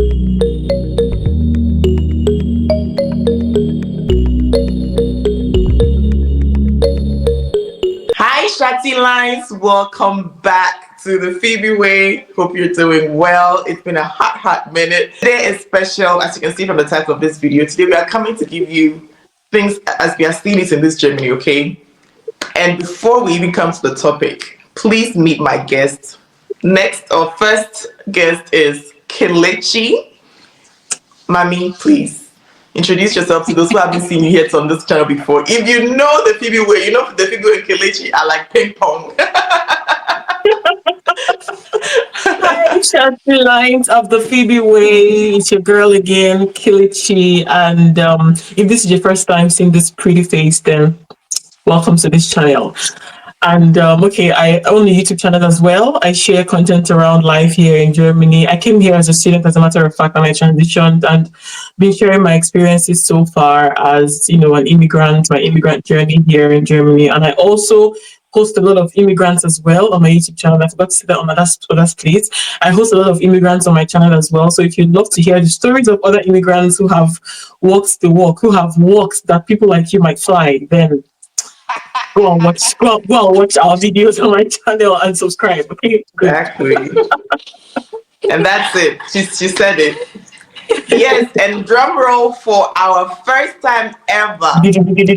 Hi, Shati Lines. Welcome back to the Phoebe Way. Hope you're doing well. It's been a hot minute. Today is special, as you can see from the title of this video. Today we are coming to give you things as we are seeing it in this Germany, okay? And before we even come to the topic, please meet my guest. Our first guest is Kelechi. Mami, please introduce yourself to those who haven't seen you yet on this channel before. If you know the Phoebe Way, you know the Phoebe Way and Kelechi are like ping pong. Hi, Shanty Lines of the Phoebe Way. It's your girl again, Kelechi. And if this is your first time seeing this pretty face, then welcome to this channel. And I own a YouTube channel as well. I share content around life here in Germany. I came here as a student, as a matter of fact, and I transitioned and been sharing my experiences so far as, an immigrant, my immigrant journey here in Germany. And I also host a lot of immigrants as well on my YouTube channel. I forgot to say that on my last place. I host a lot of immigrants on my channel as well. So if you'd love to hear the stories of other immigrants who have walked the walk, who have walks that people like you might fly, then go on watch our videos on my channel and subscribe. Okay, Exactly. And that's it. She said it. Yes, and drum roll for our first time ever. Flexible,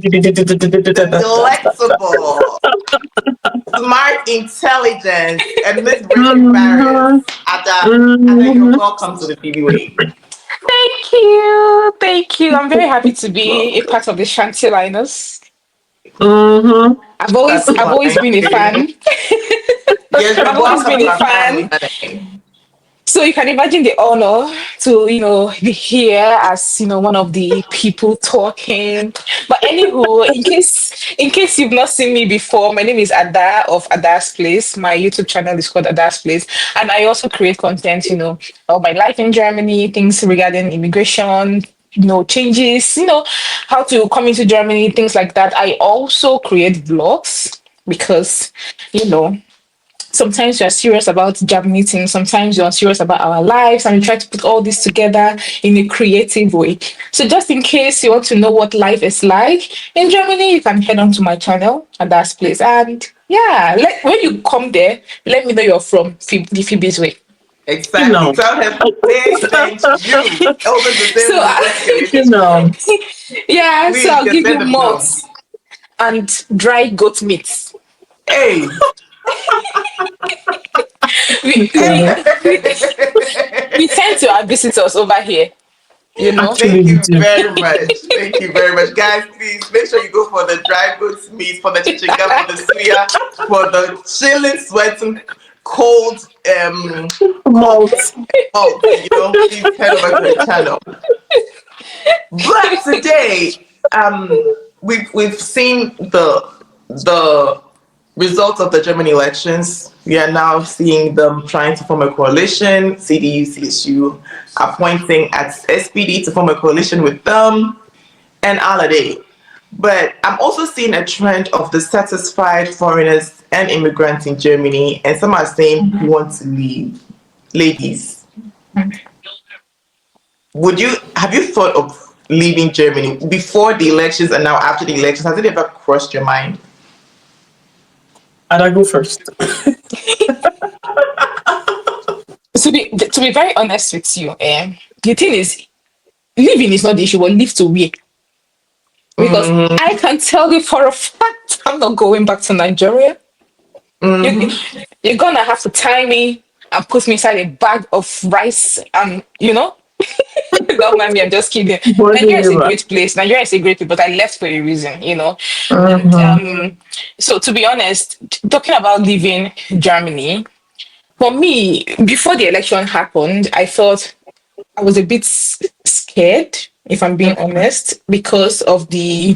smart, intelligent, and Miss British Barriers. Ada, you're welcome to the Phoebe Way. Thank you. I'm very happy to be a part of the Shanty Liners. Mm-hmm. I've always been a fan. Yes, I've always been a fan. So you can imagine the honor to, be here as, one of the people talking. But anywho, in case you've not seen me before, my name is Ada of Ada's Place. My YouTube channel is called Ada's Place. And I also create content, of my life in Germany, things regarding immigration, changes, how to come into Germany, things like that. I also create vlogs because, sometimes you're serious about job meetings, sometimes you're serious about our lives, and we try to put all this together in a creative way. So just in case you want to know what life is like in Germany, you can head on to my channel at that place. And yeah, when you come there, let me know you're from the Phoebe's Way. Exactly. Tell him they sent you. Yeah, please, so I'll give you malts and dry goat meat. Hey. we tend to have visitors over here. Thank you very much. Guys, please make sure you go for the dry goods meat, for the chichinga, for the suya, for the chilling, sweating, cold malt. Please head over to the channel. But today, we've seen the results of the German elections. We are now seeing them trying to form a coalition, CDU, CSU, appointing at SPD to form a coalition with them, and Alade. But I'm also seeing a trend of dissatisfied foreigners and immigrants in Germany, and some are saying we want to leave. Ladies, have you thought of leaving Germany before the elections and now after the elections? Has it ever crossed your mind? And I go first. To be very honest with you, the thing is, living is not the issue, but live to win. Because I can tell you for a fact, I'm not going back to Nigeria. You're gonna have to tie me and put me inside a bag of rice, and don't mind me, I'm just kidding. Nigeria is a great place. Nigeria is a great place, but I left for a reason, And, so to be honest, talking about leaving Germany, for me, before the election happened, I thought I was a bit scared, if I'm being honest, because of the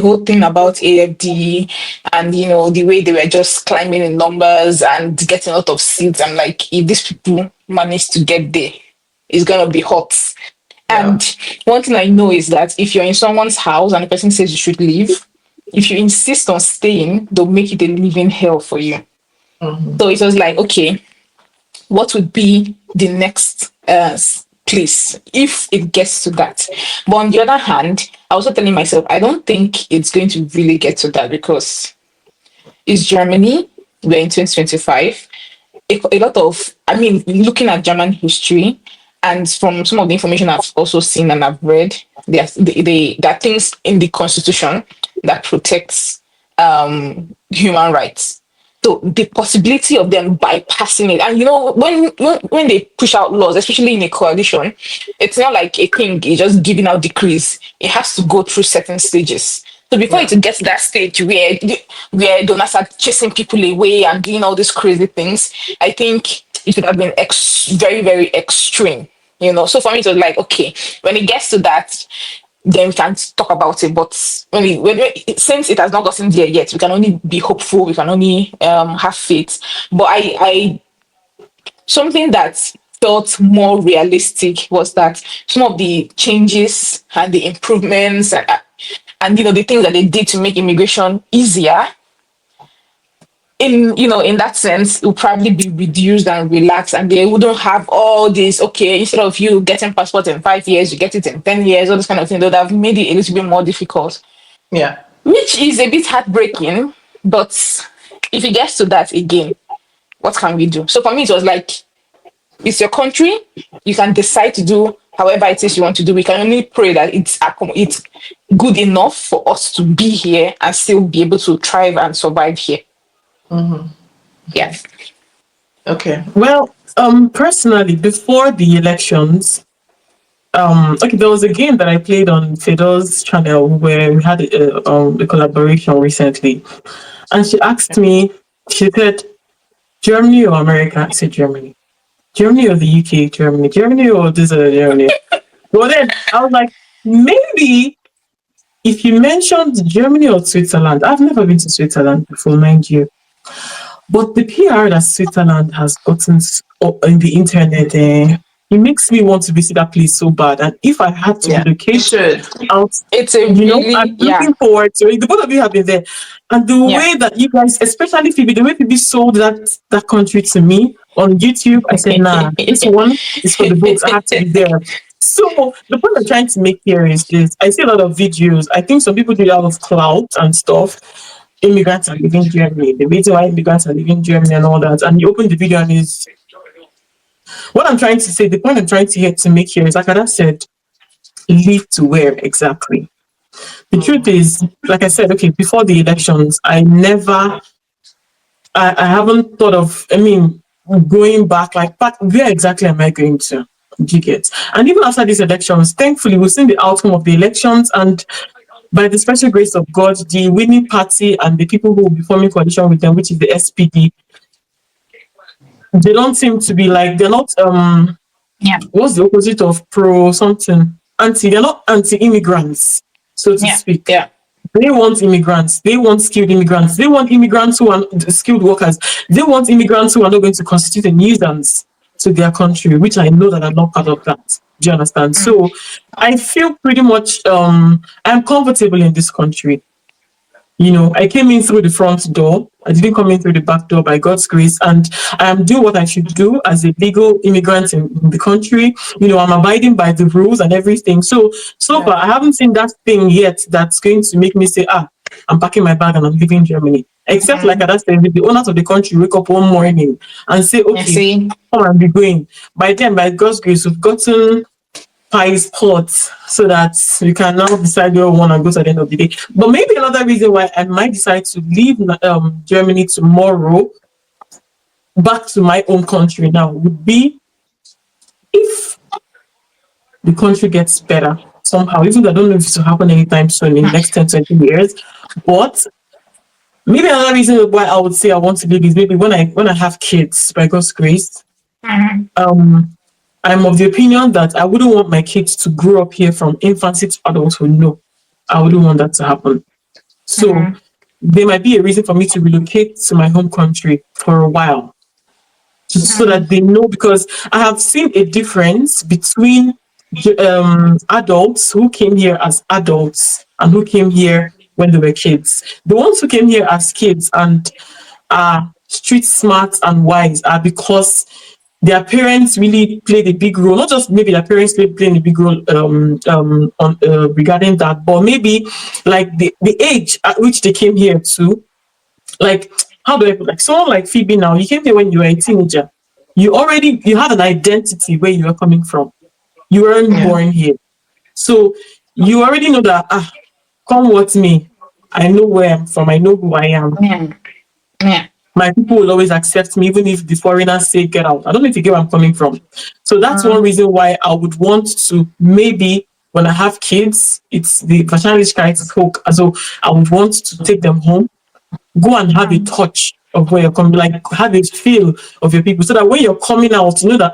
whole thing about AFD and, the way they were just climbing in numbers and getting a lot of seats. I'm like, if these people manage to get there, it's going to be hot. And one thing I know is that if you're in someone's house and the person says you should leave, if you insist on staying, they'll make it a living hell for you. So it was like, okay, what would be the next place if it gets to that. But on the other hand, I was also telling myself, I don't think it's going to really get to that because it's Germany. We're in 2025. A lot of, I mean, looking at German history and from some of the information I've also seen and I've read, there are things in the constitution that protects human rights. So the possibility of them bypassing it, and when they push out laws, especially in a coalition, it's not like a king is just giving out decrees. It has to go through certain stages. So before Yeah. it gets to that stage where donors are chasing people away and doing all these crazy things, I think it would have been very, very extreme. So for me, it was like, okay, when it gets to that, then we can talk about it. But since it has not gotten there yet, we can only be hopeful. We can only have faith. But I something that felt more realistic was that some of the changes and the improvements and the things that they did to make immigration easier in that sense it will probably be reduced and relaxed, and they wouldn't have all this, okay, instead of you getting passport in 5 years you get it in 10 years, all this kind of thing. They would have made it a little bit more difficult, Yeah. which is a bit heartbreaking. But if it gets to that again, what can we do? So for me it was like, it's your country, you can decide to do however it is you want to do. We can only pray that it's good enough for us to be here and still be able to thrive and survive here. Yes. Okay. Well, personally, before the elections, okay, there was a game that I played on Fedor's channel where we had a collaboration recently, and she asked me, she said, Germany or America? I said Germany. Germany or the UK? Germany. Germany or this other Germany? Well, then I was like, maybe if you mentioned Germany or Switzerland, I've never been to Switzerland before, mind you. But the PR that Switzerland has gotten in the internet, it makes me want to visit that place so bad. And if I had to Yeah. You relocate should. out, It's a really, I'm yeah, looking forward to it. The both of you have been there. And the yeah. way that you guys, especially Phoebe, the way Phoebe sold that country to me on YouTube, I said, nah, this one is for the books. I have to be there. So the point I'm trying to make here is this. I see a lot of videos. I think some people do it out of clout and stuff. Immigrants are leaving Germany. The reason why immigrants are leaving Germany and all that. And you open the video and is what I'm trying to say, the point I'm trying to get to make here is, like I said, leave to where exactly? The truth is, like I said, okay, before the elections, I haven't thought of, I mean, going back, like, back, where exactly am I going to? Do you get? And even after these elections, thankfully, we've seen the outcome of the elections, and by the special grace of God, the winning party and the people who will be forming coalition with them, which is the SPD, they don't seem to be like, they're not, Yeah. what's the opposite of pro something? They're not anti-immigrants, so to Yeah. speak. Yeah. They want immigrants. They want skilled immigrants. They want immigrants who are skilled workers. They want immigrants who are not going to constitute a nuisance to their country, which I know that I'm not part of that. Do you understand? So I feel pretty much I'm comfortable in this country. I came in through the front door. I didn't come in through the back door, by God's grace. And I am doing what I should do as a legal immigrant in the country. I'm abiding by the rules and everything. So far, I haven't seen that thing yet that's going to make me say, I'm packing my bag and I'm leaving Germany. Except, like I said, if the owners of the country wake up one morning and say, Yeah. okay, See. come and be going. By then, by God's grace, we've gotten pies pots so that you can now decide where you want to go at the end of the day. But maybe another reason why I might decide to leave Germany tomorrow back to my own country now would be if the country gets better somehow, even though I don't know if it will happen anytime soon in the next 10, 20 years. But maybe another reason why I would say I want to leave is maybe when I have kids, by God's grace. I'm of the opinion that I wouldn't want my kids to grow up here from infancy to adulthood. No, I wouldn't want that to happen. So there might be a reason for me to relocate to my home country for a while, so that they know, because I have seen a difference between adults who came here as adults and who came here when they were kids. The ones who came here as kids and are street smart and wise are because their parents really played a big role. Not just maybe their parents playing a big role on regarding that, but maybe like the age at which they came here to. Like, how do I put, like someone like Phoebe now, you came here when you were a teenager. You had an identity where you were coming from. You weren't Yeah. born here. So you already know that, come what me. I know where I'm from. I know who I am. Yeah. Yeah. My people will always accept me, even if the foreigners say get out. I don't know if you get where I'm coming from. So that's one reason why I would want to, maybe when I have kids, it's the Wahrscheinlichkeit is hoch. So I would want to take them home, go and have a touch of where you're coming, like have a feel of your people, so that when you're coming out, you know that,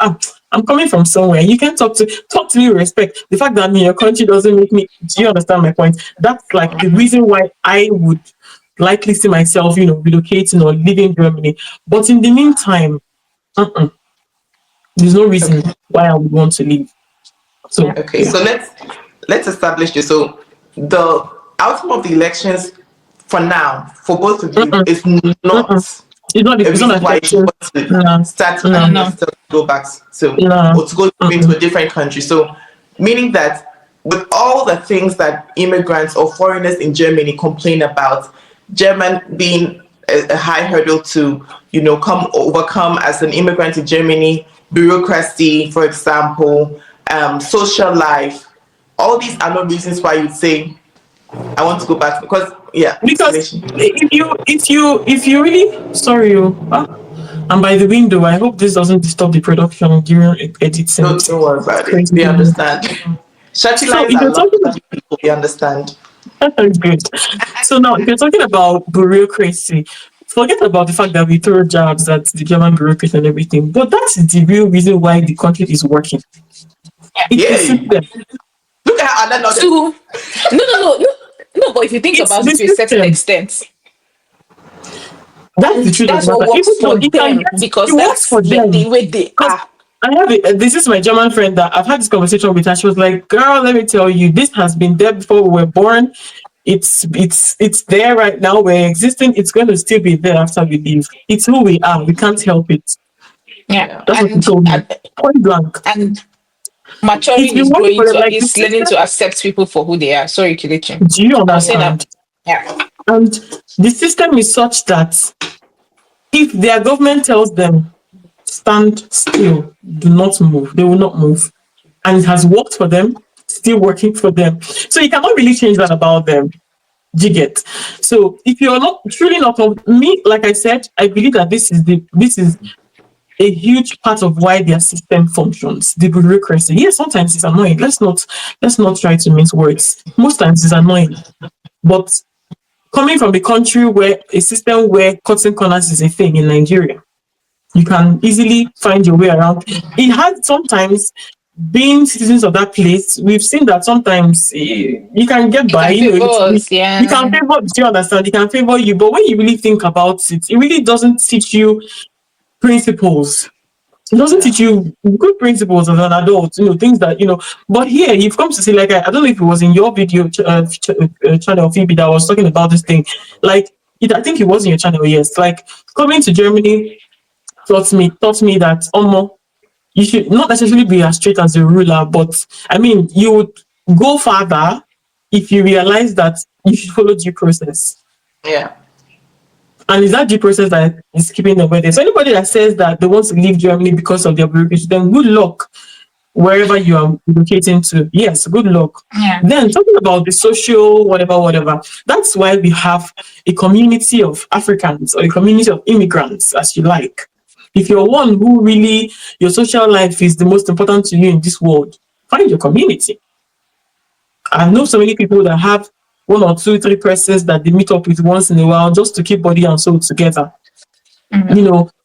I'm coming from somewhere. You can talk to me with respect. The fact that your country doesn't make me. Do you understand my point? That's like the reason why I would likely see myself, relocating or leaving Germany. But in the meantime, there's no reason Okay. why I would want to leave. So Okay. yeah. So let's establish this. So the outcome of the elections, for now, for both of you, Mm-mm, is mm-mm. not a It's not reason why you affecting. want to No, start I no, don't planning know. yourself to go back to, no. or to go into a different country. So, meaning that with all the things that immigrants or foreigners in Germany complain about, German being a high hurdle to, come overcome as an immigrant in Germany, bureaucracy, for example, social life, all these are not reasons why you'd say, I want to go back, because, yeah, Because explanation. if you really, sorry, I'm by the window. I hope this doesn't disturb the production during editing. Don't worry It's about it. crazy. They understand. Shirty So lines if are you're talking, lovely people. They understand. that's good. So now, if you're talking about bureaucracy, forget about the fact that we throw jabs at the German bureaucracy and everything. But that's the real reason why the country is working. It's the Yay! system. Look at Anna To nodded. no, no, no, no, no. But if you think It's about the it to a certain system. extent, That's the and truth of that's the what matter. Even works for though it can them get, it because works that's for them. the way they Because are. I have this is my German friend that I've had this conversation with her. She was like, "Girl, let me tell you, this has been there before we were born. It's there right now. We're existing. It's going to still be there after we leave. It's who we are. We can't help it." Yeah, Yeah. That's what she told me. Point blank. and It's maturing been is working growing for them. to Like the is learning system. to accept people for who they are. Sorry, Kelechi. Do you I was saying that. understand? Yeah. And the system is such that if their government tells them stand still, do not move, they will not move. And it has worked for them, still working for them. So you cannot really change that about them. Do you get? So if you're not truly not of me, like I said, I believe that this is a huge part of why their system functions. The bureaucracy. Yes, sometimes it's annoying. Let's not try to mince words. Most times it's annoying. But coming from a country where a system where cutting corners is a thing in Nigeria, you can easily find your way around. It has sometimes, being citizens of that place, we've seen that sometimes you can get It by. can favor us. You can Yeah. favor. Do you understand? You can favor you, but when you really think about it, it really doesn't teach you principles. It doesn't Yeah. teach you good principles as an adult. Things that. But here, you've come to see. Like I don't know if it was in your video channel, Phoebe, that was talking about this thing. Like I think it was in your channel. Yes, like coming to Germany taught me that you should not necessarily be as straight as a ruler, but I mean you would go farther if you realize that you should follow due process. Yeah. And it's that due process that is keeping them where they. So anybody that says that they want to leave Germany because of their bureaucracy, then good luck wherever you are relocating to. Yes, good luck. Yeah. Then talking about the social whatever, whatever. That's why we have a community of Africans or a community of immigrants, as you like. If you're one who really your social life is the most important to you in this world, find your community. I know so many people that have one or two, three persons that they meet up with once in a while just to keep body and soul together.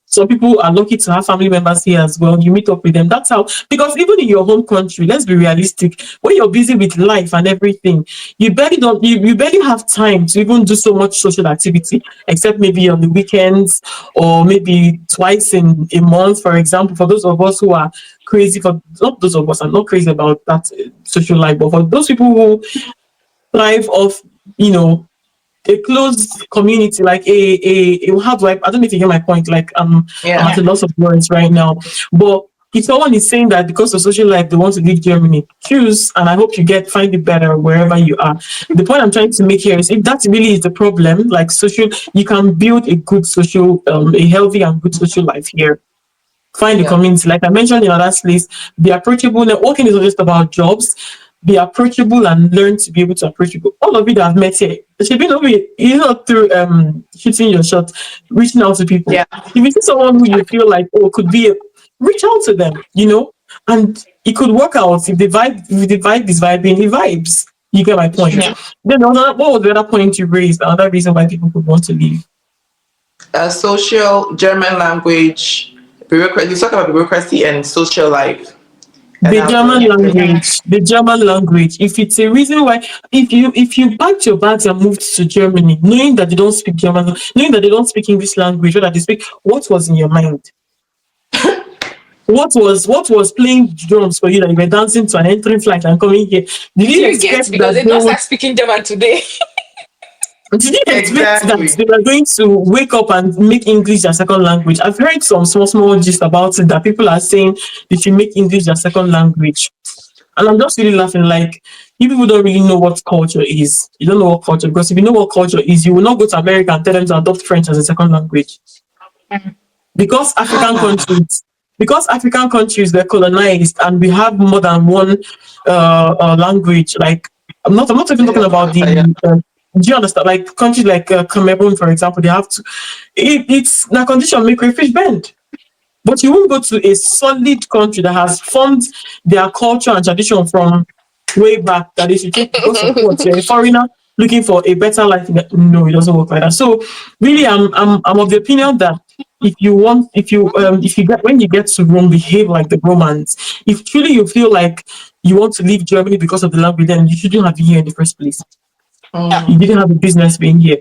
Some people are lucky to have family members here as well. You meet up with them. That's how, because even in your home country, let's be realistic, when you're busy with life and everything, you barely have time to even do so much social activity, except maybe on the weekends or maybe twice in a month, for example. For those of us who are crazy, for not those of us, I'm not crazy about that social life, but for those people who thrive off, you know, a closed community, like how do I don't know if you get my point. Like I'm at Yeah. a loss of words right now. But if someone is saying that because of social life they want to leave Germany, choose, and I hope you find it better wherever you are. The point I'm trying to make here is if that really is the problem, like social, you can build a good social, a healthy and good social life here. Find a Yeah. community. Like I mentioned in our last list, be approachable. Networking is not just about jobs. Be approachable and learn to be able to approach people. All of you that I've met here, it should be no way, you know, through shooting your shot, reaching out to people. Yeah. If you see someone who you feel like, oh, could be a, reach out to them, you know, and it could work out if the vibe is vibing, it vibes. You get my point. Yeah. Then what was the other point you raised? Another reason why people could want to leave. Social, German language, bureaucracy. You talk about bureaucracy and social life. And The how German to, language, the German language. If it's a reason why, if you packed your bags and moved to Germany, knowing that they don't speak German, knowing that they don't speak English language, or that they speak, what was in your mind? What was playing drums for you that you were dancing to an entering flight and coming here? Did Do you you get? expect Because that they they don't would? start speaking German today. Did you expect that exactly. they were going to wake up and make English their second language? I've heard some small gist about it that people are saying they should make English their second language. And I'm just really laughing. Like, you people don't really know what culture is. You don't know what culture, because if you know what culture is, you will not go to America and tell them to adopt French as a second language. Because African countries, because African countries were colonized and we have more than one language. Like, I'm not even talking about the. Yeah. Do you understand? Like countries like Cameroon, for example, they have to. It's na condition make crayfish bend. But you won't go to a solid country that has formed their culture and tradition from way back that they should change because of what? You're a foreigner looking for a better life. No, it doesn't work like that. So really I'm of the opinion that if you get when you get to Rome, behave like the Romans. If truly you feel like you want to leave Germany because of the language, then you shouldn't have been here in the first place. Yeah. You didn't have a business being here.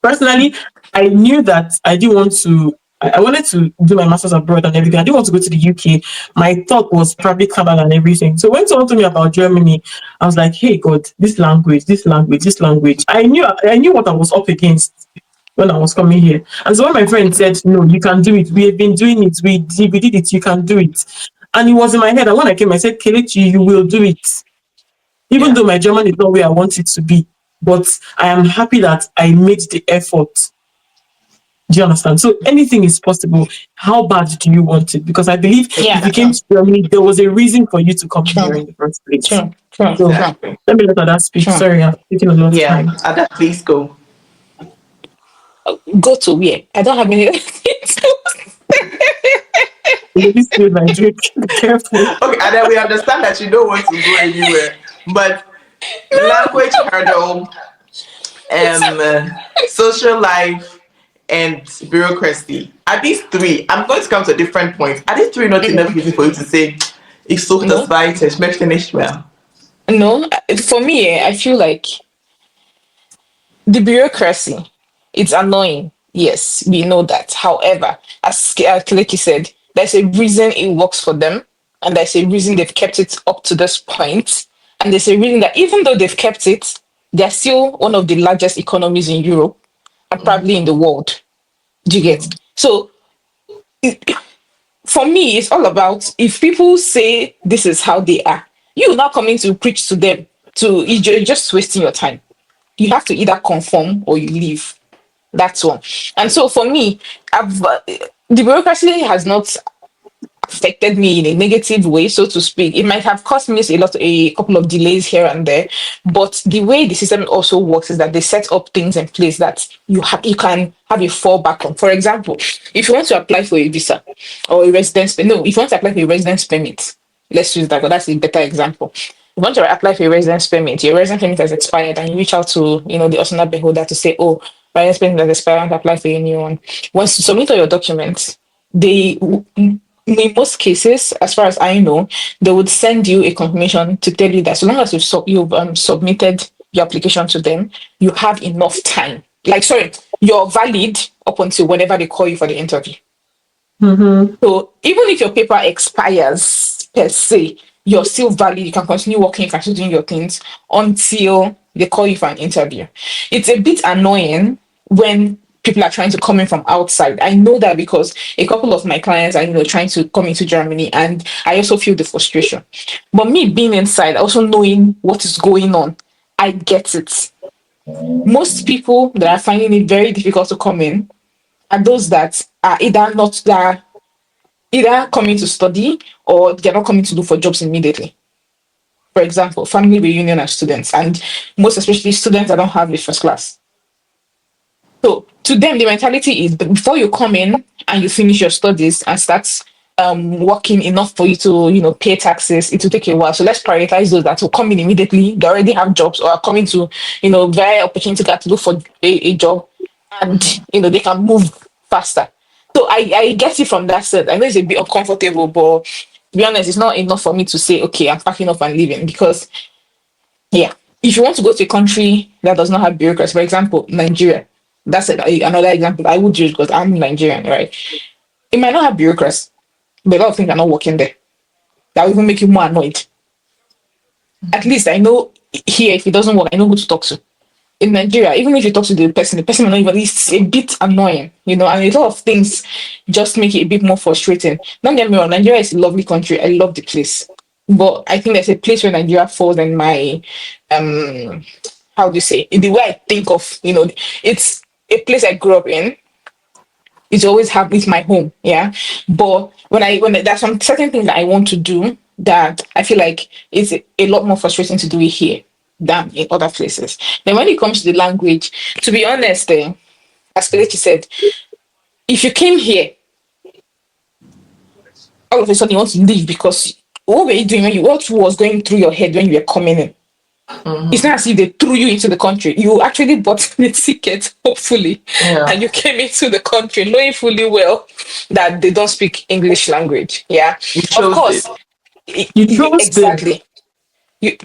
Personally, I knew that I didn't want to. I wanted to do my masters abroad and everything. I didn't want to go to the UK. My thought was probably Canada and everything. So when someone told me about Germany, I was like, "Hey God, this language, this language, this language." I knew what I was up against when I was coming here. And so when my friend said, "No, you can do it. We have been doing it. We did it. You can do it." And it was in my head. And when I came, I said, "Kelechi, you will do it." Even Yeah. though my German is not where I want it to be, but I am happy that I made the effort. Do you understand? So anything is possible. How bad do you want it? Because I believe Yeah. if you came True. to Germany, there was a reason for you to come here True. in the first place. True. True. So True. Exactly. let me let that speak. True. Sorry, I'm taking a lot of Yeah. time. Ada, please go. Go to where? I don't have any. Maybe still my drink. Be careful. Okay, and then we understand that you don't want to go anywhere, but language hurdle, social life, and bureaucracy. Are these three? I'm going to come to a different point. Are these three not enough reason for you to say, "Ich suche das No. weiter, ich möchte nicht mehr"? No. For me, I feel like the bureaucracy, it's annoying. Yes, we know that. However, as Kileki said, there's a reason it works for them, and there's a reason they've kept it up to this point, and there's a reason that even though they've kept it, they're still one of the largest economies in Europe and probably in the world. Do you get? So for me, it's all about if people say this is how they are, you're not coming to preach to them. You're just wasting your time. You have to either conform or you leave. That's one. And so for me, the bureaucracy has not affected me in a negative way, so to speak. It might have cost me a couple of delays here and there, but the way the system also works is that they set up things in place that you can have a fallback on. For example, if you want to apply for a visa or a residence, no, if you want to apply for a residence permit, let's use that because that's a better example. You want to apply for a residence permit, your residence permit has expired, and you reach out to the Osuna beholder to say, "Oh, my residence permit has expired, I want to apply for a new one." Once you submit all your documents, they in most cases, as far as I know, they would send you a confirmation to tell you that so long as you've submitted your application to them, you have enough time. Like, sorry, you're valid up until whenever they call you for the interview. Mm-hmm. So even if your paper expires per se, you're still valid. You can continue working, you can continue doing your things until they call you for an interview. It's a bit annoying when people are trying to come in from outside. I know that because a couple of my clients are, trying to come into Germany, and I also feel the frustration. But me being inside, also knowing what is going on, I get it. Most people that are finding it very difficult to come in are those that are either not that either coming to study, or they're not coming to look for jobs immediately. For example, family reunion and students, and most especially students that don't have a first class. So to them, the mentality is before you come in and you finish your studies and start working enough for you to, pay taxes, it will take a while. So let's prioritize those that will come in immediately. They already have jobs or are coming to, very opportunity to look for a job, and they can move faster. So I get it from that side. I know it's a bit uncomfortable, but to be honest, it's not enough for me to say, okay, I'm packing up and leaving, because yeah, if you want to go to a country that does not have bureaucracy, for example, Nigeria, that's another example I would use because I'm Nigerian, right? It might not have bureaucracy, but a lot of things are not working there. That will even make you more annoyed. At least I know here, if it doesn't work, I know who to talk to. In Nigeria, even if you talk to the person will not even, it's a bit annoying, and a lot of things just make it a bit more frustrating. Don't get me wrong, Nigeria is a lovely country. I love the place. But I think there's a place where Nigeria falls in my how do you say, in the way I think of, it's a place I grew up in. It's always have it's my home, yeah. But when there's some certain things that I want to do that I feel like it's a lot more frustrating to do it here than in other places. Then when it comes to the language, to be honest, as Kelechi said, if you came here, all of a sudden you want to leave because what were you doing what was going through your head when you were coming in? It's not as if they threw you into the country. You actually bought the ticket, hopefully, and you came into the country knowing fully well that they don't speak English language. Yeah, of course, You chose them. exactly. You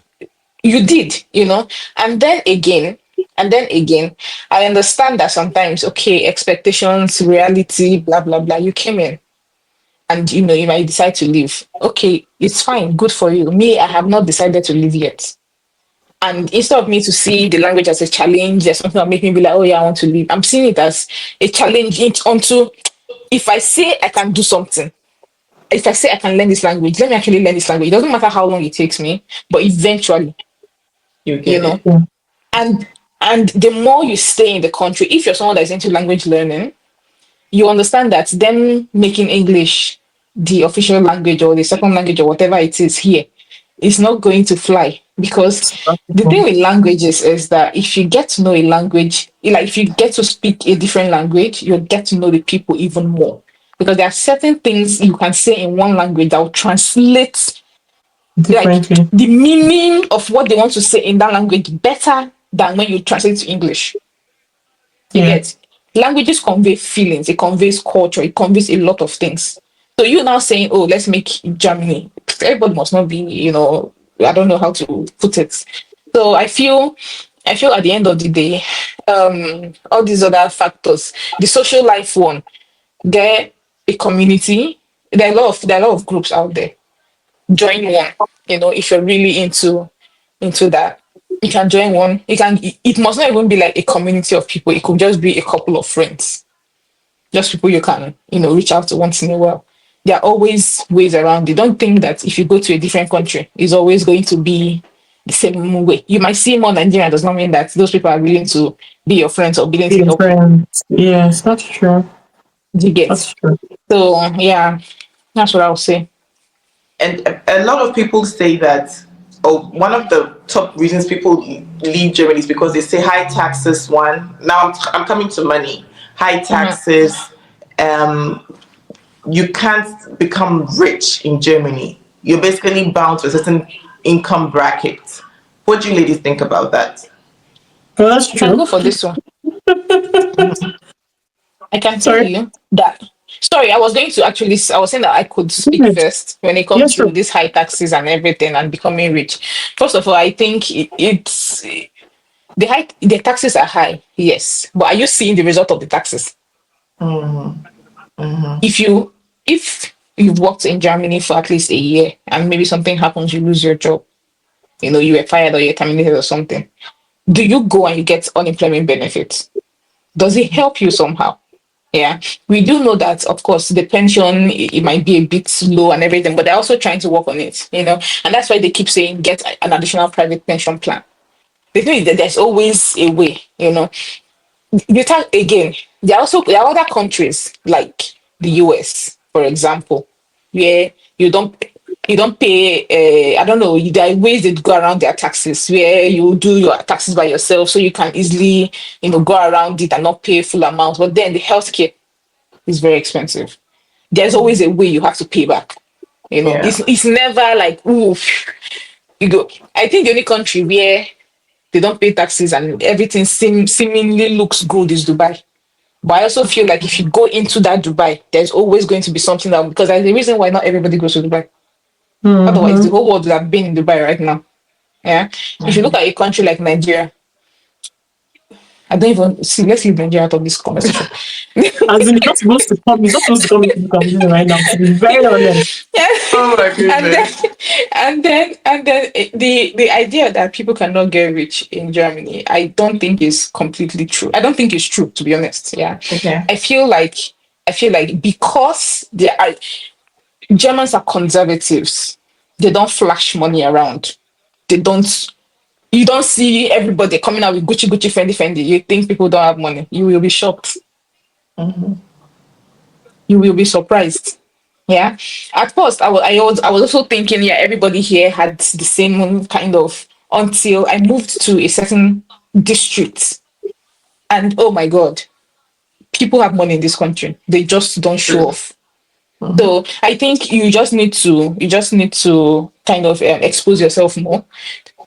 you did, and then again, I understand that sometimes, okay, expectations, reality, blah blah blah. You came in, and you might decide to leave. Okay, it's fine, good for you. Me, I have not decided to leave yet. And instead of me to see the language as a challenge, there's something that make me be like, oh yeah, I want to leave. I'm seeing it as a challenge onto, if I say I can do something, if I say I can learn this language, let me actually learn this language. It doesn't matter how long it takes me, but eventually, You you get know. it. Yeah. And the more you stay in the country, if you're someone that is into language learning, you understand that them making English the official language or the second language or whatever it is here is not going to fly, because the thing with languages is that if you get to know a language, like if you get to speak a different language, you'll get to know the people even more, because there are certain things you can say in one language that will translate like Differently. the meaning of what they want to say in that language better than when you translate to English. You Yeah. get, languages convey feelings, it conveys culture, it conveys a lot of things. So you now saying, oh, let's make Germany. Everybody must not be, I don't know how to put it. So I feel at the end of the day, all these other factors, the social life one, there a community, there are a lot of groups out there. Join one, if you're really into that, you can join one. It must not even be like a community of people. It could just be a couple of friends, just people you can reach out to once in a while. There are always ways around it. Don't think that if you go to a different country, it's always going to be the same way. You might see more Nigerian, does not mean that those people are willing to be your friends or willing to Being help you. friends. Yes, that's true. You get. That's true. So yeah, that's what I would say. And a lot of people say that, oh, one of the top reasons people leave Germany is because they say high taxes. One, now I'm coming to money. High Mhm. taxes. Um, you can't become rich in Germany. You're basically bound to a certain income bracket. What do you ladies think about that? Well, that's I can go true. for this one. I can tell Sorry. you that. Sorry, I was saying that I could speak Yes, first when it comes yes, to sure. these high taxes and everything and becoming rich. First of all, I think it's the taxes are high, yes, but are you seeing the result of the taxes? Mm, mm, If you've worked in Germany for at least a year and maybe something happens, you lose your job, you were fired or you're terminated or something. Do you go and you get unemployment benefits? Does it help you somehow? Yeah, we do know that, of course, the pension, it might be a bit low and everything, but they're also trying to work on it, and that's why they keep saying get an additional private pension plan. The thing is that there's always a way. You talk again. There are other countries like the US, for example, where you don't pay. I don't know. There are ways they go around their taxes where you do your taxes by yourself, so you can easily go around it and not pay full amount. But then the healthcare is very expensive. There's always a way you have to pay back. Yeah. It's never like ooh, you go. I think the only country where they don't pay taxes and everything seemingly looks good is Dubai. But I also feel like if you go into that Dubai, there's always going to be something that because there's a reason why not everybody goes to Dubai. Otherwise, the Mm-hmm. whole world would have been in Dubai right now. Yeah. If you look at a country like Nigeria, I don't even see. Let's leave Nigeria out of this conversation. As in, it's not supposed to come into the conversation right now, to be very honest. Yeah. Oh my and then goodness. the idea that people cannot get rich in Germany, I don't think is completely true. I don't think it's true, to be honest. Yeah. Okay. I feel like because they are Germans are conservatives, they don't flash money around. They don't you don't see everybody coming out with Gucci Gucci Fendi Fendi. You think people don't have money. You will be shocked. You will be surprised. Yeah. At first, I was also thinking, yeah, everybody here had the same kind of until I moved to a certain district, and oh my god, people have money in this country. They just don't show True. off. So I think you just need to kind of expose yourself more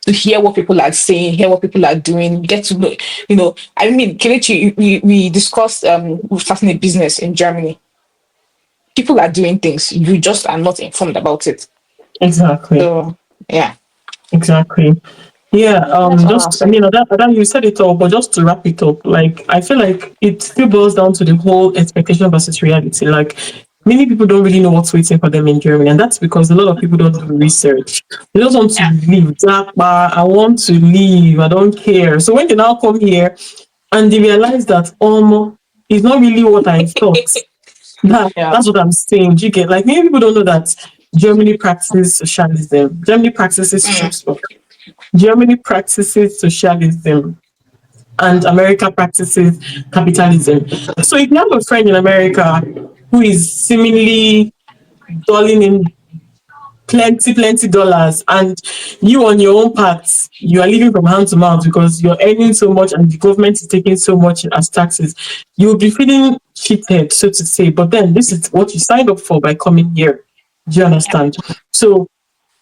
to hear what people are saying, hear what people are doing, get to know. I mean, Kelechi, we discussed starting a business in Germany. People are doing things. You just are not informed about it. Exactly. So yeah, Exactly. Yeah, that's all I'll just say. that you said it all, but just to wrap it up, like I feel like it still boils down to the whole expectation versus reality. Like many people don't really know what's waiting for them in Germany, and that's because a lot of people don't do research. They just want to Yeah. leave. I want to leave. I don't care. So when they now come here and they realize that it's not really what I thought. Yeah. That's what I'm saying. Do you get like many people don't know that Germany practices socialism. Germany practices socialism and America practices capitalism. So if you have a friend in America who is seemingly dulling in plenty dollars and you on your own part, you are living from hand to mouth because you're earning so much and the government is taking so much as taxes, you'll be feeling cheated, so to say. But then this is what you signed up for by coming here. Do you understand? So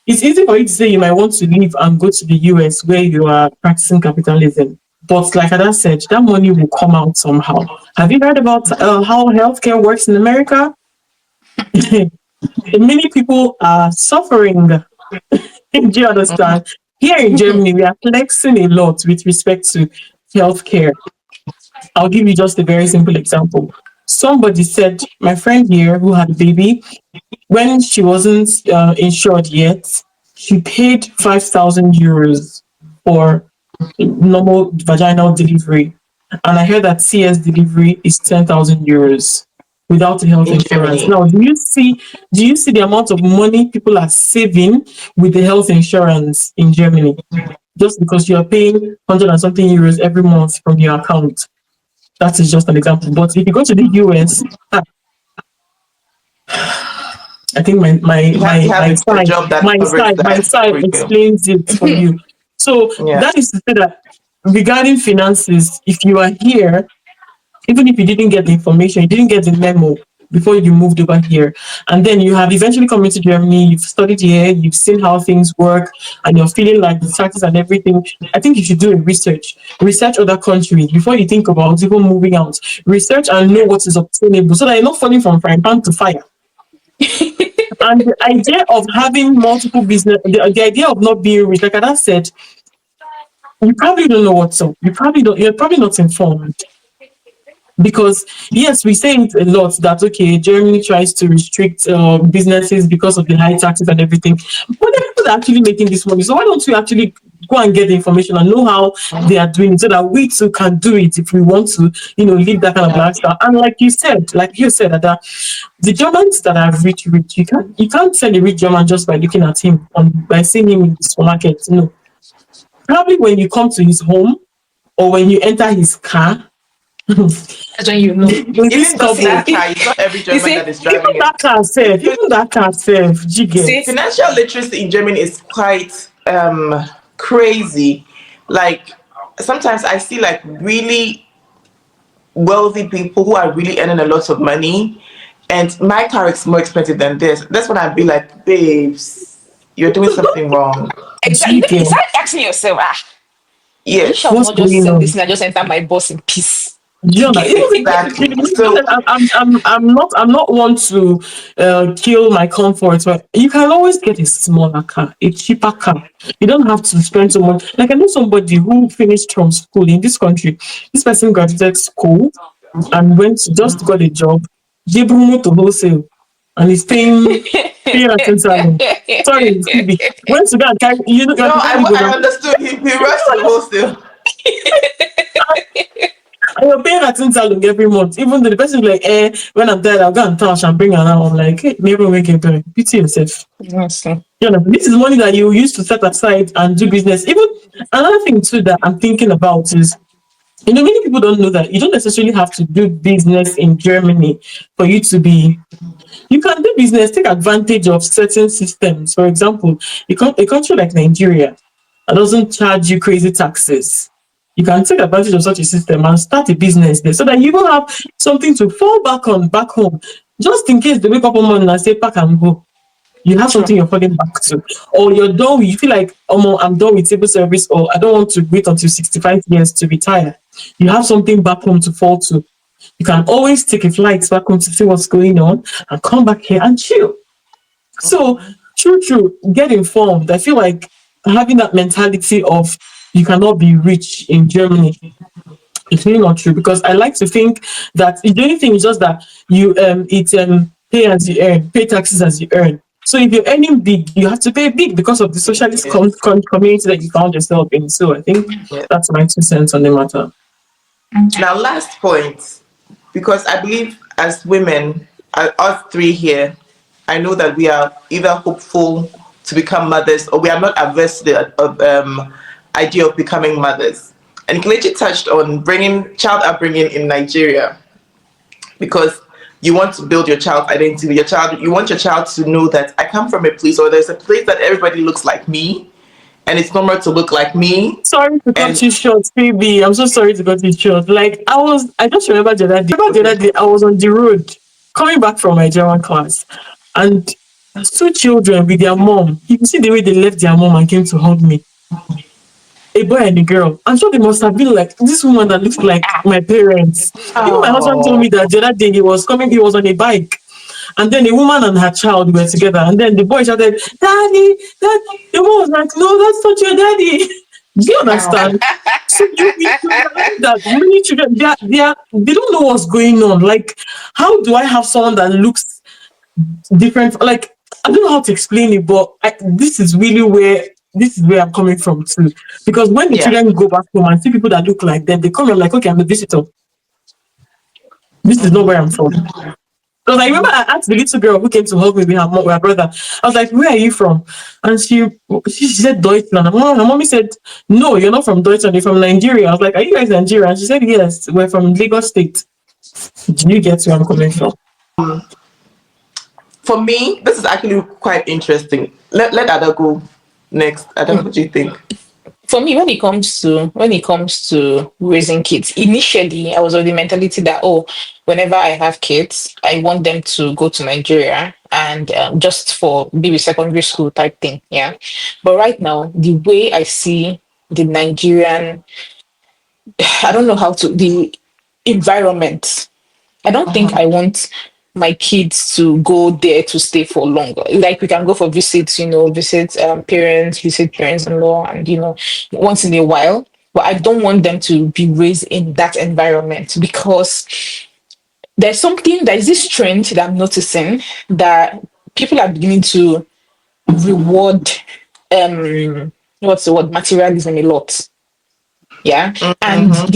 it's easy for you to say you might want to leave and go to the US where you are practicing capitalism. But like I said, that money will come out somehow. Have you heard about how healthcare works in America? Many people are suffering. Do you understand? Here in Germany, we are flexing a lot with respect to healthcare. I'll give you just a very simple example. Somebody said, my friend here who had a baby, when she wasn't insured yet, she paid 5,000 euros for normal vaginal delivery. And I heard that CS delivery is 10,000 euros without a health In insurance. Germany. Now, do you see the amount of money people are saving with the health insurance in Germany? Just because you are paying 100 and something euros every month from your account. That is just an example. But if you go to the US, I think my my You have to my have my a side job that my covers side my that side for you. explains it for you. So Yeah. that is to say that regarding finances, if you are here, even if you didn't get the information, you didn't get the memo before you moved over here, and then you have eventually come into Germany, you've studied here, you've seen how things work, and you're feeling like the taxes and everything. I think you should do a research other countries before you think about even moving out. Research and know what is obtainable so that you're not falling from frying pan to fire. And the idea of having multiple business, the idea of not being rich, like I said, you probably don't know what's up. You're probably not informed. Because yes, we say it a lot that okay, Germany tries to restrict businesses because of the high taxes and everything. But they're people that are actually making this money. So why don't we actually go and get the information and know how they are doing it so that we too can do it if we want to, live that kind of lifestyle. And like you said, that the Germans that are rich, you can't tell a rich German just by looking at him and by seeing him in the supermarket. No. Probably when you come to his home or when you enter his car, That's when you know. this Even just in couple, the car, it's not every You German see, that is even driving it. that car self, see, jiggets. Financial literacy in Germany is quite crazy. Like sometimes I see like really wealthy people who are really earning a lot of money, and my car is more expensive than this. That's when I'd be like, babes, you're doing something wrong. exactly. You Jiggets. start asking yourself, are you sure Yes, I'm What's not just going send on? this and I just enter my boss in peace? You know, even exactly. So I'm not one to kill my comfort, but you can always get a smaller car, a cheaper car. You don't have to spend so much. Like I know somebody who finished from school in this country. This person graduated school and went to just got a job. Gave to wholesale, and he's paying at salon. Sorry, Phoebe. Went to go and carry. You no, have to tell me, I understood. He rushed to wholesale. and you're paying at salon every month. Even though the person is like, when I'm there, I'll go and touch and bring her around. I'm like, hey, maybe make it better. Pity yourself. Yes. This is money that you use to set aside and do business. Even another thing too that I'm thinking about is, many people don't know that you don't necessarily have to do business in Germany for you to be. You can do business, take advantage of certain systems. For example, a country like Nigeria that doesn't charge you crazy taxes. You can take advantage of such a system and start a business there so that you will have something to fall back on back home. Just in case they wake up one morning and say, pack and go. You have True. something you're falling back to. Or you're done, you feel like, oh, I'm done with civil service, or I don't want to wait until 65 years to retire. You have something back home to fall to. You can always take a flight back home to see what's going on and come back here and chill. So, true, get informed. I feel like having that mentality of you cannot be rich in Germany, it's really not true, because I like to think that the only thing is just that pay as you earn, pay taxes as you earn. So if you're earning big, you have to pay big because of the socialist Yes, community that you found yourself in. So I think yes. that's my 2 cents on the matter. Now, last point, because I believe as women, us three here, I know that we are either hopeful to become mothers or we are not averse to the idea of becoming mothers. And Kelechi touched on bringing child upbringing in Nigeria, because you want to build your child's identity. You want your child to know that I come from a place, or there's a place that everybody looks like me, and it's normal to look like me. Sorry to cut And you short, Phoebe. I'm so sorry to cut you short. Like I just remember the other day I was on the road coming back from my German class, and two children with their mom. You can see the way they left their mom and came to hug me. A boy and a girl. I'm sure they must have been like this woman that looks like my parents. Even my husband told oh, me that the other day he was on a bike, and then a woman and her child were together, and then the boy shouted, "Daddy, Dad!" The woman was like, "No, that's not your daddy." Do you understand? So you realize that many children they don't know what's going on. Like, how do I have someone that looks different? Like, I don't know how to explain it, but this is where I'm coming from too. Because when the yeah. children go back home and see people that look like them, they come and I'm like, okay, I'm a visitor. This is not where I'm from. Because I remember I asked the little girl who came to hug me with her mom, with her brother. I was like, "Where are you from?" And she said Deutschland. And her mommy said, "No, you're not from Deutschland. You're from Nigeria." I was like, "Are you guys Nigerian?" And she said, "Yes, we're from Lagos State." Do you get where I'm coming from? For me, this is actually quite interesting. Let Ada go next. Ada, what do you think? For me, when it comes to raising kids, initially I was of the mentality that, oh, whenever I have kids, I want them to go to Nigeria and just for maybe secondary school type thing. Yeah. But right now, the way I see the Nigerian, I don't know how to, the environment, I don't think I want my kids to go there to stay for longer. Like we can go for visits, visit parents, visit parents-in-law, and once in a while. But I don't want them to be raised in that environment, because there's this trend that I'm noticing, that people are beginning to reward what's the word, materialism a lot. Yeah. And Mm-hmm.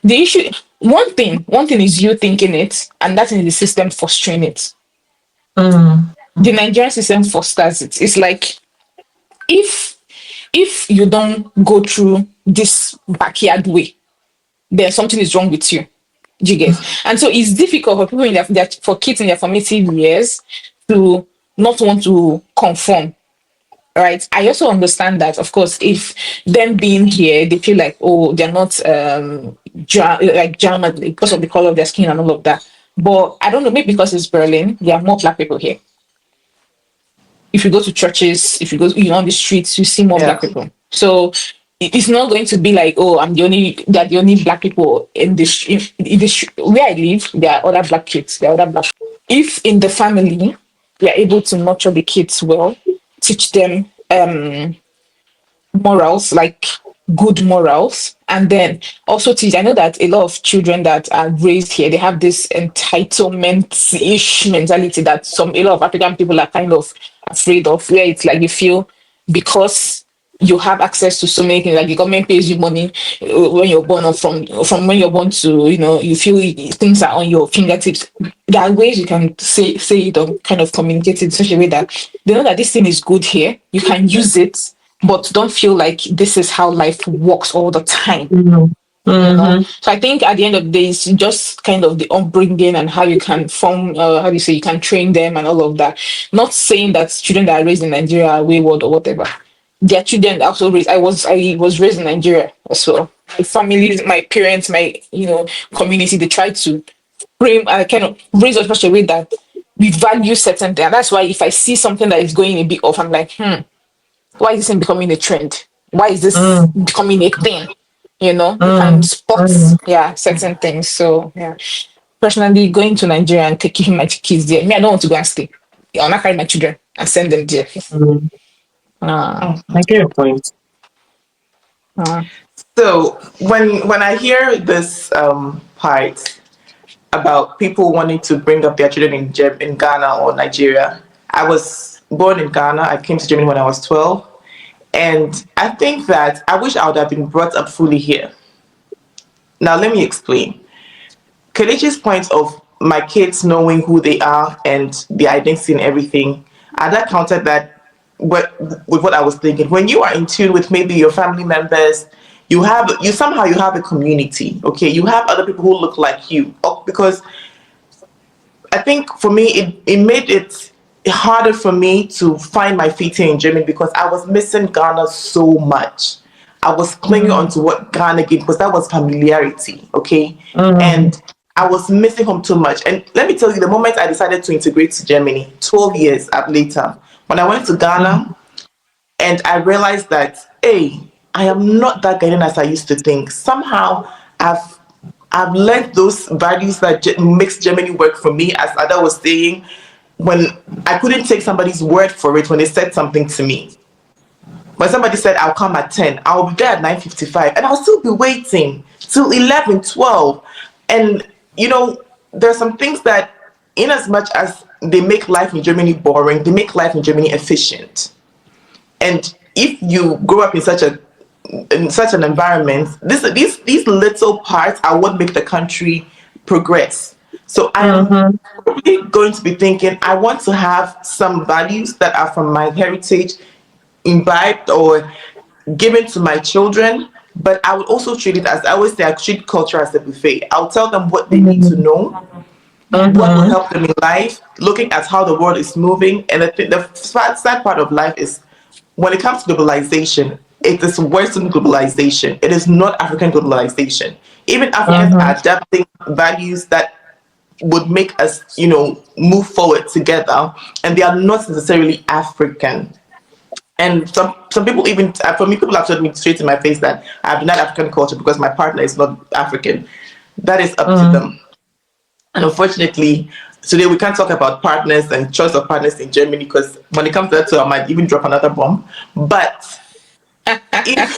the issue, one thing is you thinking it, and that is the system fostering it. Mm. The Nigerian system fosters it. It's like, if you don't go through this backyard way, then something is wrong with you. Do you get? And so it's difficult for people in for kids in their formative years to not want to conform. Right. I also understand that, of course, if them being here, they feel like, oh, they're not like German because of the color of their skin and all of that. But I don't know, maybe because it's Berlin, there are more black people here. If you go to churches, if you go, on the streets, you see more Yeah. black people. So it's not going to be like, oh, they're the only black people in this, where I live, there are other black kids, there are other black. If in the family, we are able to nurture the kids well, teach them morals, like good morals, and then also teach. I know that a lot of children that are raised here, they have this entitlement-ish mentality that a lot of African people are kind of afraid of, where it's like you feel because you have access to so many things, like the government pays you money when you're born, or from when you're born to, you feel things are on your fingertips. There are ways you can say it, or kind of communicate it in such a way that they know that this thing is good here, you can use it, but don't feel like this is how life works all the time. Mm. Mm-hmm. So I think at the end of the day, it's just kind of the upbringing and how you can form, how do you say, you can train them and all of that. Not saying that children that are raised in Nigeria are wayward or whatever. Their children also raised. I was raised in Nigeria as well. My family, my parents, my community, they try to frame, kind of raise us in such a way that we value certain things. And that's why if I see something that is going a bit off, I'm like, why is this thing becoming a trend? Why is this Mm. becoming a thing? You can Mm. spot, Mm. yeah, certain things. So yeah, personally, going to Nigeria and taking my kids there, me, I don't want to go and stay. I'll not carry my children and send them there. Mm. Uh, I get your point. uh, So when I hear this part about people wanting to bring up their children in Ghana or Nigeria, I was born in Ghana. I came to Germany when I was 12, and I think that I wish I would have been brought up fully here. Now let me explain. Kelechi's point of my kids knowing who they are and their identity and everything, and that counted that with what I was thinking. When you are in tune with maybe your family members, you somehow you have a community. Okay, you have other people who look like you. Because I think for me it made it harder for me to find my feet here in Germany because I was missing Ghana so much. I was clinging Mm. onto what Ghana gave because that was familiarity, okay? Mm. And I was missing home too much. And let me tell you, the moment I decided to integrate to Germany, 12 years later, when I went to Mm. Ghana and I realized that, hey, I am not that Ghanaian as I used to think. Somehow I've I've learned those values that makes Germany work for me, as Ada was saying, when I couldn't take somebody's word for it when they said something to me. When somebody said, I'll come at 10, I'll be there at 9:55, and I'll still be waiting till 11, 12. And, there are some things that, in as much as they make life in Germany boring, they make life in Germany efficient. And if you grow up in such an environment, these little parts are what make the country progress. So I am Mhm. probably going to be thinking I want to have some values that are from my heritage imbibed or given to my children, but I would also treat it as I always say, I treat culture as a buffet. I'll tell them what they need to Mhm. know, what will Mhm. help them in life, looking at how the world is moving. And the sad part of life is when it comes to globalization, it is Western globalization. It is not African globalization. Even Africans Mhm. are adapting values that would make us, move forward together, and they are not necessarily African. And some people even, for me, people have told me straight in my face that I have denied African culture because my partner is not African. That is up to Mhm. them. And unfortunately, today we can't talk about partners and choice of partners in Germany because when it comes to that, too, I might even drop another bomb. But if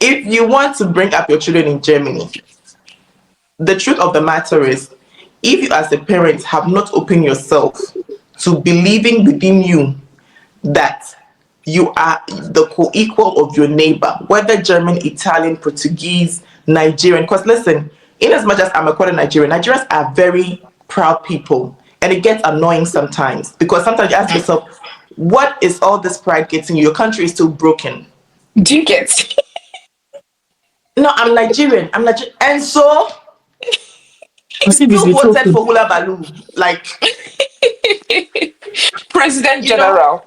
if you want to bring up your children in Germany, the truth of the matter is, if you as a parent have not opened yourself to believing within you that you are the co-equal of your neighbor, whether German, Italian, Portuguese, Nigerian. Because listen, in as much as I'm a quarter Nigerian, Nigerians are very proud people. And it gets annoying sometimes because sometimes you ask yourself, what is all this pride getting you? Your country is still broken. Do you get? No, I'm Nigerian. I'm Nigerian. And so I see this still with voted trophy. for Hula Baloo. Like, President you know, General.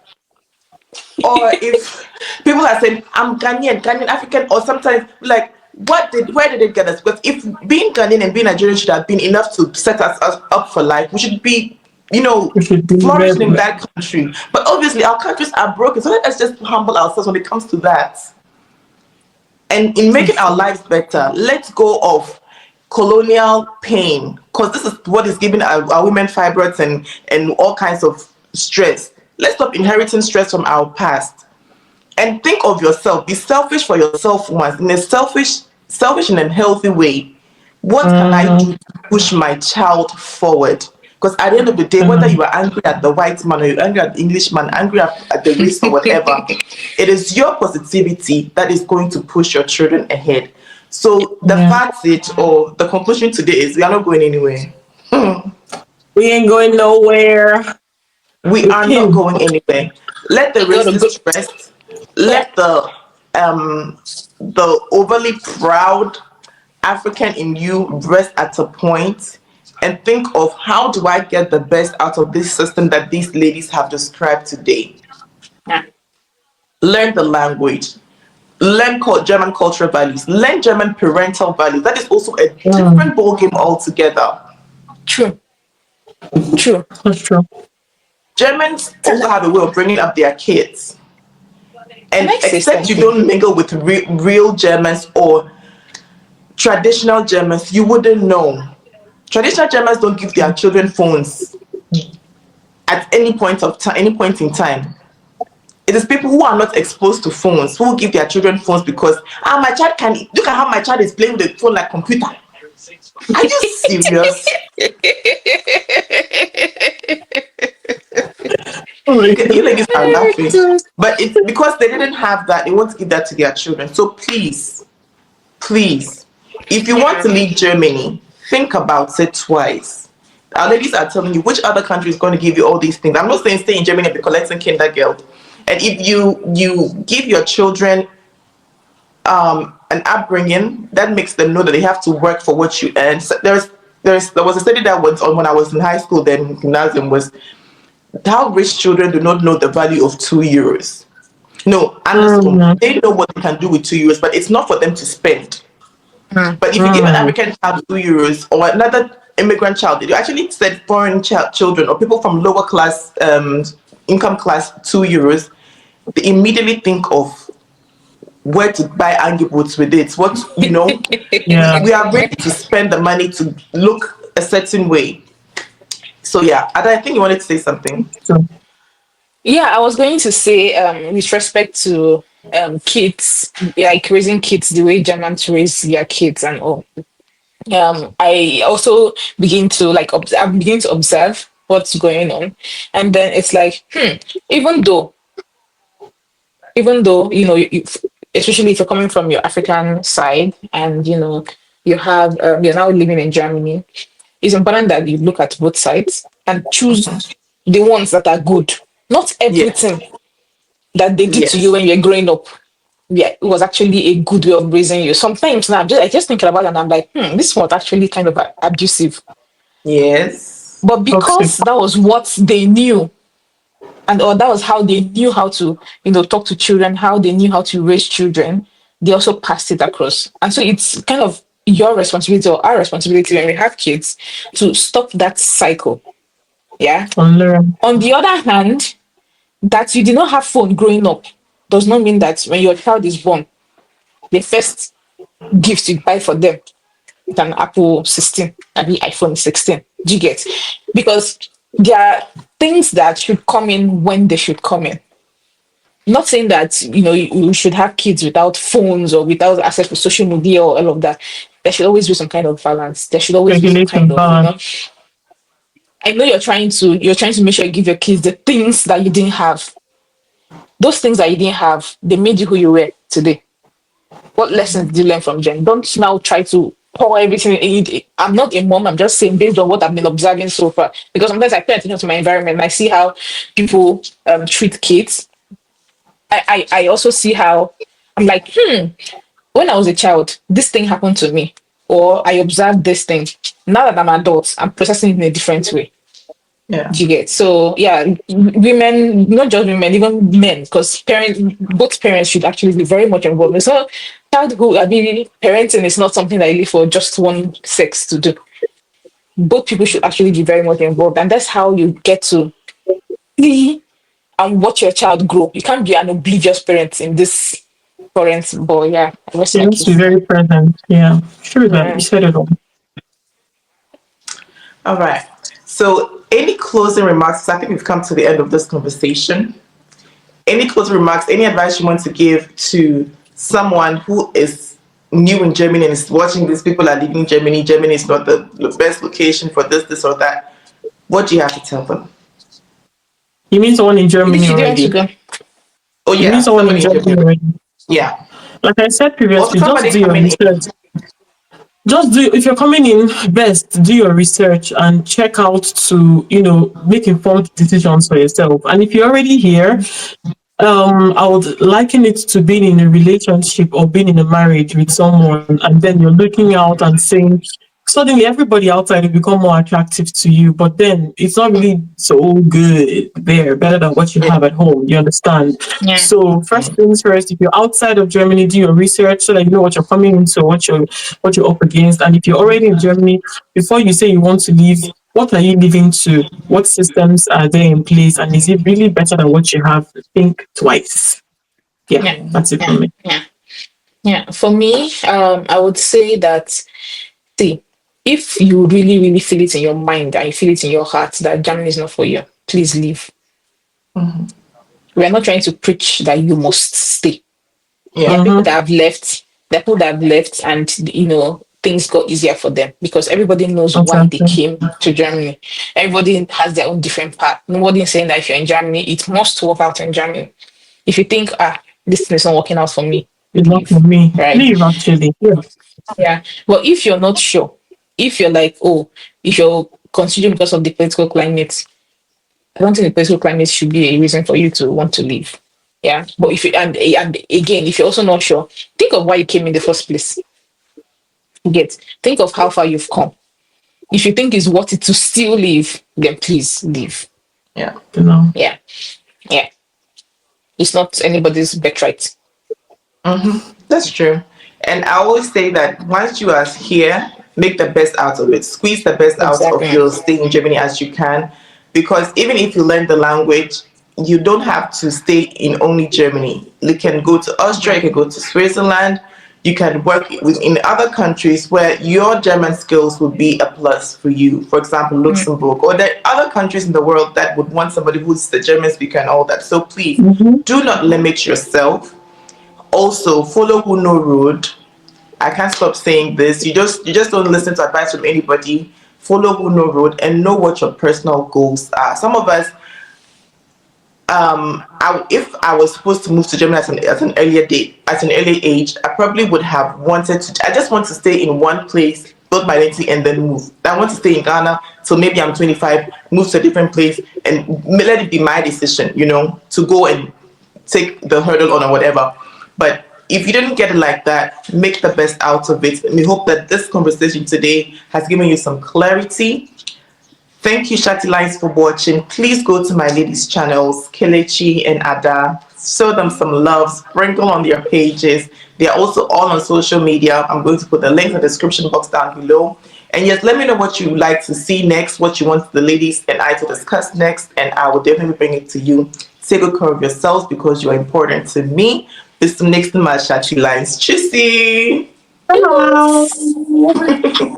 or if people are saying I'm Ghanaian, Ghanaian African, or sometimes like where did it get us? Because if being Ghanaian and being Nigerian should have been enough to set us up for life, we should be, We should be flourishing in very that country. But obviously our countries are broken. So let us just humble ourselves when it comes to that. And in making our lives better, let's go of colonial pain, because this is what is giving our women fibroids and all kinds of stress. Let's stop inheriting stress from our past and think of yourself. Be selfish for yourself once, in a selfish in a healthy way. What can I do to push my child forward? Because at the end of the day, whether you are angry at the white man or you're angry at the Englishman, angry at the race or whatever, it is your positivity that is going to push your children ahead. So the yeah. fact is, or the conclusion today is, we are not going anywhere. We ain't going nowhere. We We are not came. going anywhere. Let the You gotta go. racist rest. Let the overly proud African in you rest at a point and think of, how do I get the best out of this system that these ladies have described today? Yeah. Learn the language. Learn German cultural values. Learn German parental values. That is also a different ballgame altogether. True. True. That's true. Germans also have a way of bringing up their kids. Can And I say except you something? don't mingle with real Germans or traditional Germans, you wouldn't know. Traditional Germans don't give their children phones at any point of time, any point in time. It is people who are not exposed to phones who give their children phones because my child can look at how my child is playing with the phone like computer. Are you serious? Oh my You God. ladies are laughing, but it's because they didn't have that. They want to give that to their children. So please, please, if you want to leave Germany, think about it twice. Our ladies are telling you which other country is going to give you all these things. I'm not saying stay in Germany and be collecting kindergeld. And if you give your children an upbringing that makes them know that they have to work for what you earn. So there was a study that went on when I was in high school, then gymnasium, was how rich children do not know the value of €2. No, understand. Mhm. They know what they can do with €2, but it's not for them to spend. But if you give an Mhm. African child €2 or another immigrant child, you actually said foreign children or people from lower class income class €2, they immediately think of where to buy Angie boots with it. What Yeah. we are ready to spend the money to look a certain way. So yeah, Ada, I think you wanted to say something. So, Yeah, I was going to say, with respect to kids, like raising kids the way Germans raise their kids and all. I also begin to I begin to observe what's going on, and then it's like, even though, especially if you're coming from your African side, and you have you're now living in Germany, it's important that you look at both sides and choose the ones that are good. Not Yes, everything that they did to you yes, when you were growing up, yeah, it was actually a good way of raising you. Sometimes now I just thinking about it and I'm like, this was actually kind of abusive. yes, But toxic. because that was what they knew, and or that was how they knew how to, talk to children, how they knew how to raise children, they also passed it across. And so it's kind of your responsibility or our responsibility when we have kids to stop that cycle. Yeah. Unlearn. On the other hand, that you did not have phone growing up does not mean that when your child is born, the first gift you buy for them is an Apple 16 and the iPhone 16. Do you get? Because there are things that should come in when they should come in. Not saying that you should have kids without phones or without access to social media or all of that. There should always be some kind of balance. There should always be some kind Regulation of, balance. I know you're trying to make sure you give your kids the things that you didn't have. those things that you didn't have, they made you who you were today. What lessons did you learn from Jen? Don't now try to pour everything in it. I'm not a mom, I'm just saying based on what I've been observing so far. Because sometimes I pay attention to my environment and I see how people treat kids. I also see how I'm like, when I was a child, this thing happened to me. Or I observed this thing. Now that I'm adult, I'm processing it in a different way. Yeah. Do you get? So yeah, women, not just women, even men, because both parents should actually be very much involved. So childhood, I mean, parenting is not something that you leave for just one sex to do. Both people should actually be very much involved, and that's how you get to see and watch your child grow. You can't be an oblivious parent in this current, but yeah, rest You my need to be case. very present. Yeah, sure that you Yeah. said it all. All right. So, any closing remarks? I think we've come to the end of this conversation. Any closing remarks, any advice you want to give to someone who is new in Germany and is watching these people are leaving Germany? Germany is not the best location for this, or that. What do you have to tell them? You mean someone in If Germany you do want to already? go, Oh, You mean yeah, someone in somebody in Germany Germany. already? Yeah. Like I said Also, previously, just somebody do your coming in. research. Just do, if you're coming in, best do your research and check out to, make informed decisions for yourself. And if you're already here, I would liken it to being in a relationship or being in a marriage with someone, and then you're looking out and saying, suddenly everybody outside will become more attractive to you, but then it's not really so good there, better than what you Yeah. have at home. You understand? yeah, So first things first, if you're outside of Germany, do your research so that you know what you're coming into, what you're up against. And if you're already in Germany, before you say you want to leave, what are you leaving to? What systems are there in place? And is it really better than what you have? Think twice. Yeah, yeah, that's it yeah, for me. yeah, yeah. For me, I would say that, see, if you really, really feel it in your mind and you feel it in your heart that Germany is not for you, please leave. Mhm. We are not trying to preach that you must stay. There Yeah. are people Mm-hmm. that have left. There are people that have left, and things got easier for them because everybody knows why they Exactly. came to Germany. Everybody has their own different path. Nobody is saying that if you're in Germany, it must work out in Germany. If you think, this thing is not working out for me, It's not for leave. me. Right? Leave actually. Yeah. Yeah. But if you're not sure, if you're like, oh, if you're considering because of the political climate, I don't think the political climate should be a reason for you to want to leave. Yeah. But if you and again, if you're also not sure, think of why you came in the first place. You get, think of how far you've come. If you think it's worth it to still leave, then please leave. Yeah. You know. Yeah. Yeah. It's not anybody's birthright. That's true. And I always say that once you are here, make the best out of it. Squeeze the best out of Exactly. your stay in Germany as you can. Because even if you learn the language, you don't have to stay in only Germany. You can go to Austria, you can go to Switzerland, you can work in other countries where your German skills would be a plus for you. For example, Mm. Luxembourg, or there are other countries in the world that would want somebody who's the German speaker and all that. So please Mm-hmm. do not limit yourself. Also, follow who know road. I can't stop saying this. You just don't listen to advice from anybody. Follow who know road and know what your personal goals are. Some of us, if I was supposed to move to Germany at an earlier date, at an early age, I probably would have wanted to. I just want to stay in one place, build my identity, and then move. I want to stay in Ghana till maybe I'm 25, move to a different place, and let it be my decision, to go and take the hurdle on or whatever. But if you didn't get it like that, make the best out of it. And we hope that this conversation today has given you some clarity. Thank you, Shati Lines, for watching. Please go to my ladies' channels, Kelechi and Ada. Show them some love, sprinkle on their pages. They are also all on social media. I'm going to put the link in the description box down below. And yes, let me know what you would like to see next, what you want the ladies and I to discuss next, and I will definitely bring it to you. Take good care of yourselves because you are important to me. Bis zum nächsten Mal, Shati Lines. Tschüssi! Yes. Hello.